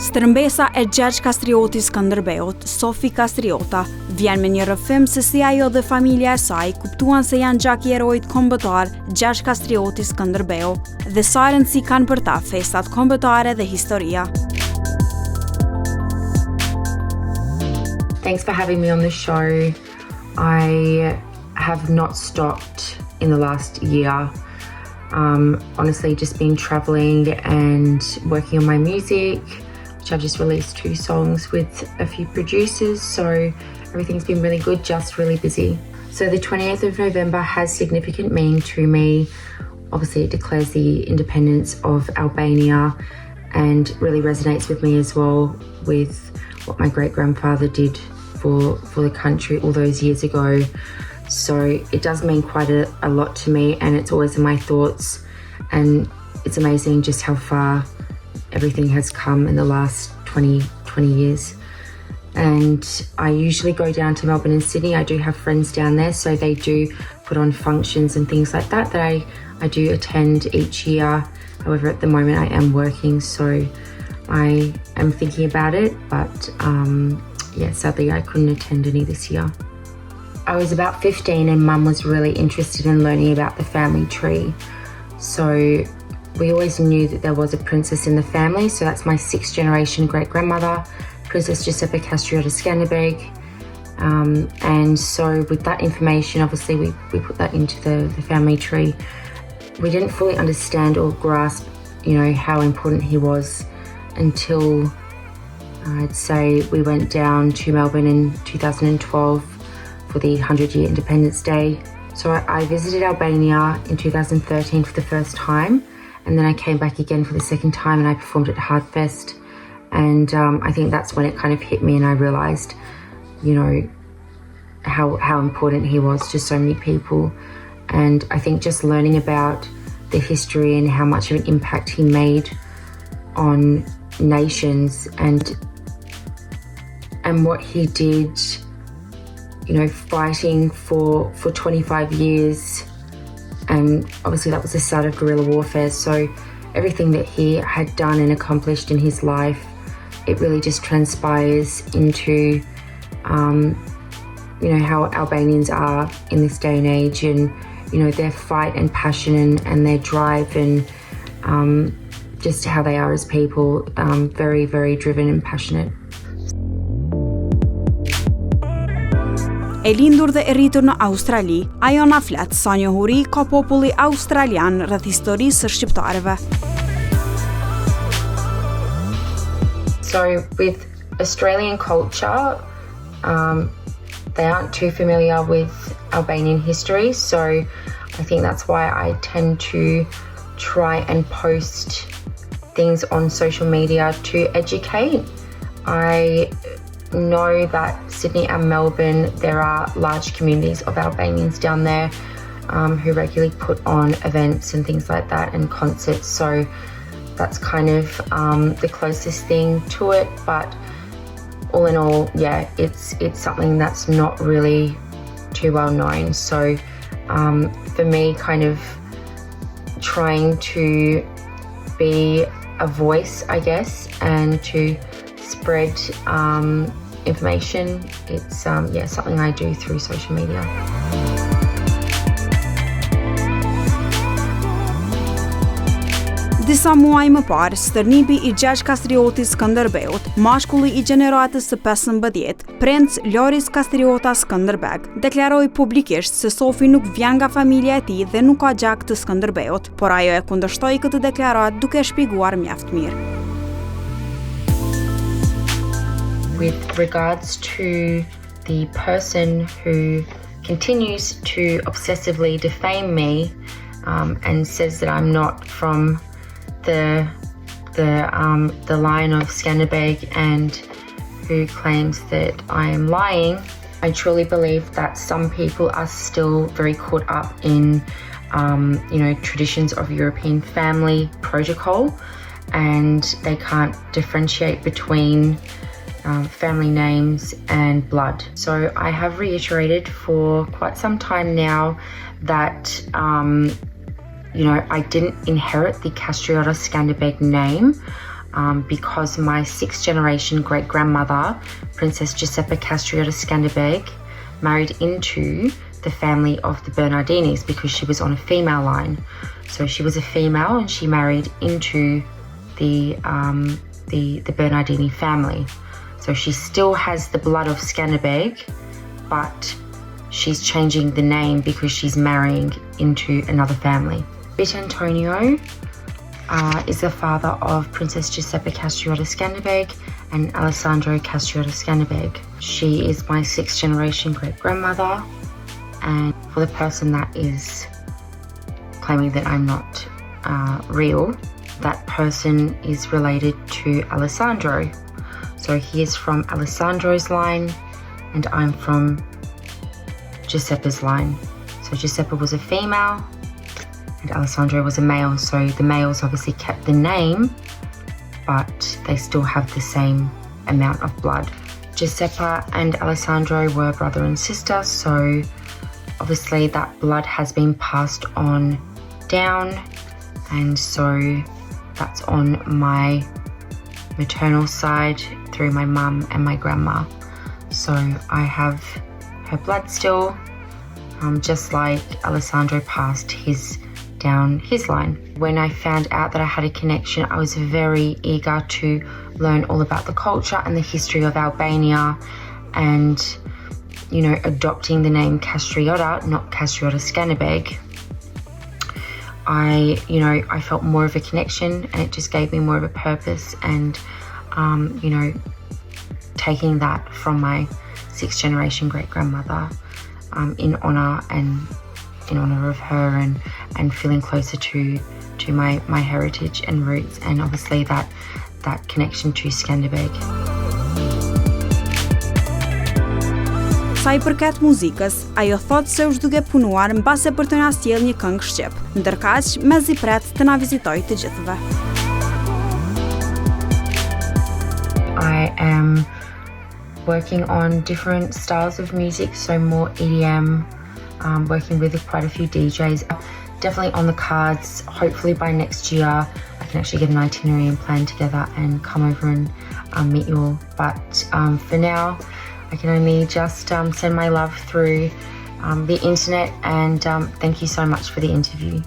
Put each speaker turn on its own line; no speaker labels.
Stërmbesa e gjaq kastriotis Skënderbeut, Sofi Kastriota, vjen me një rrëfim se si ajo dhe familja e saj kuptuan se janë gjak i heroit kombëtar gjaq kastriotis Skënderbeu dhe sa rëndësi kanë për ta festat kombëtare dhe historia.
Thanks for having me on the show. I have not stopped in the last year. Honestly, just been traveling and working on my music, which I've just released 2 songs with a few producers, so everything's been really good, just really busy. So the 28th of November has significant meaning to me. Obviously, it declares the independence of Albania and really resonates with me as well with what my great-grandfather did for the country all those years ago. So it does mean quite a lot to me, and it's always in my thoughts, and it's amazing just how far everything has come in the last 20 years. And I usually go down to Melbourne and Sydney. I do have friends down there, so they do put on functions and things like that I do attend each year. However, at the moment I am working, so I am thinking about it, but yeah, sadly I couldn't attend any this year. I was about 15 and Mum was really interested in learning about the family tree. So we always knew that there was a princess in the family, so that's my 6th generation great-grandmother, Princess Giuseppe Castriota Skënderbeut. And so with that information, obviously we put that into the family tree. We didn't fully understand or grasp, how important he was until I'd say we went down to Melbourne in 2012 for the 100-year Independence Day. So I visited Albania in 2013 for the first time, and then I came back again for the second time and I performed at Hardfest. And I think that's when it kind of hit me and I realised, how important he was to so many people. And I think just learning about the history and how much of an impact he made on nations and what he did, fighting for 25 years, and obviously that was the start of guerrilla warfare. So everything that he had done and accomplished in his life, it really just transpires into how Albanians are in this day and age, and their fight and passion and their drive, and just how they are as people, very, very driven and passionate.
E lindur dhe e rritur në Australi, ajo na flet sa njohuri ka populli australian rreth historisë së shqiptarëve.
So with Australian culture, they aren't too familiar with Albanian history, so I think that's why I tend to try and post things on social media to educate. I know that Sydney and Melbourne, there are large communities of Albanians down there who regularly put on events and things like that and concerts, so that's kind of the closest thing to it. But all in all, yeah, it's something that's not really too well known. So for me, kind of trying to be a voice, I guess, and to spread information, it's something I do through social media.
Disa muaj më parë, stërnipi i gjaq kastriotis Skënderbeut, mashkulli i gjeneratës së 15, princ Loris Kastriota Skënderbeg, deklaroi publikisht se Sofi nuk vjen nga familja e tij dhe nuk ka gjak të Skënderbeut, por ajo e kundërshtoi këtë deklaratë duke shpjeguar mjaft mirë.
With regards to the person who continues to obsessively defame me and says that I'm not from the line of Skënderbeut and who claims that I am lying, I truly believe that some people are still very caught up in traditions of European family protocol, and they can't differentiate between family names and blood. So I have reiterated for quite some time now that I didn't inherit the Castriota Skënderbeut name. because my 6th generation great-grandmother, Princess Giuseppa Castriota Skënderbeut, married into the family of the Bernardinis because she was on a female line. So she was a female and she married into the Bernardini family. So she still has the blood of Skënderbeut, but she's changing the name because she's marrying into another family. Bit Antonio is the father of Princess Giuseppa Castriota Skënderbeut and Alessandro Castriota Skënderbeut. She is my 6th generation great-grandmother, and for the person that is claiming that I'm not real, that person is related to Alessandro. So he is from Alessandro's line and I'm from Giuseppa's line. So Giuseppa was a female and Alessandro was a male. So the males obviously kept the name, but they still have the same amount of blood. Giuseppa and Alessandro were brother and sister, so obviously that blood has been passed on down, and so that's on my maternal side through my mum and my grandma. So I have her blood still, just like Alessandro passed his down his line. When I found out that I had a connection, I was very eager to learn all about the culture and the history of Albania, and adopting the name Castriota, not Castriota Skënderbeut, I felt more of a connection, and it just gave me more of a purpose, and taking that from my 6th generation great-grandmother, in honor of her, and feeling closer to my heritage and roots, and obviously that connection to Skënderbeut.
Sa I përket muzikës, ajo thot se është duke punuar mbase për të na sjell një këngë shqip, ndërkaq mezi pret të na vizitoj të gjithëve.
I am working on different styles of music, so more EDM, working with quite a few DJs. Definitely on the cards, hopefully by next year I can actually get an itinerary and plan together and come over and meet you all. But for now, I can only just send my love through the internet, and thank you so much for the interview.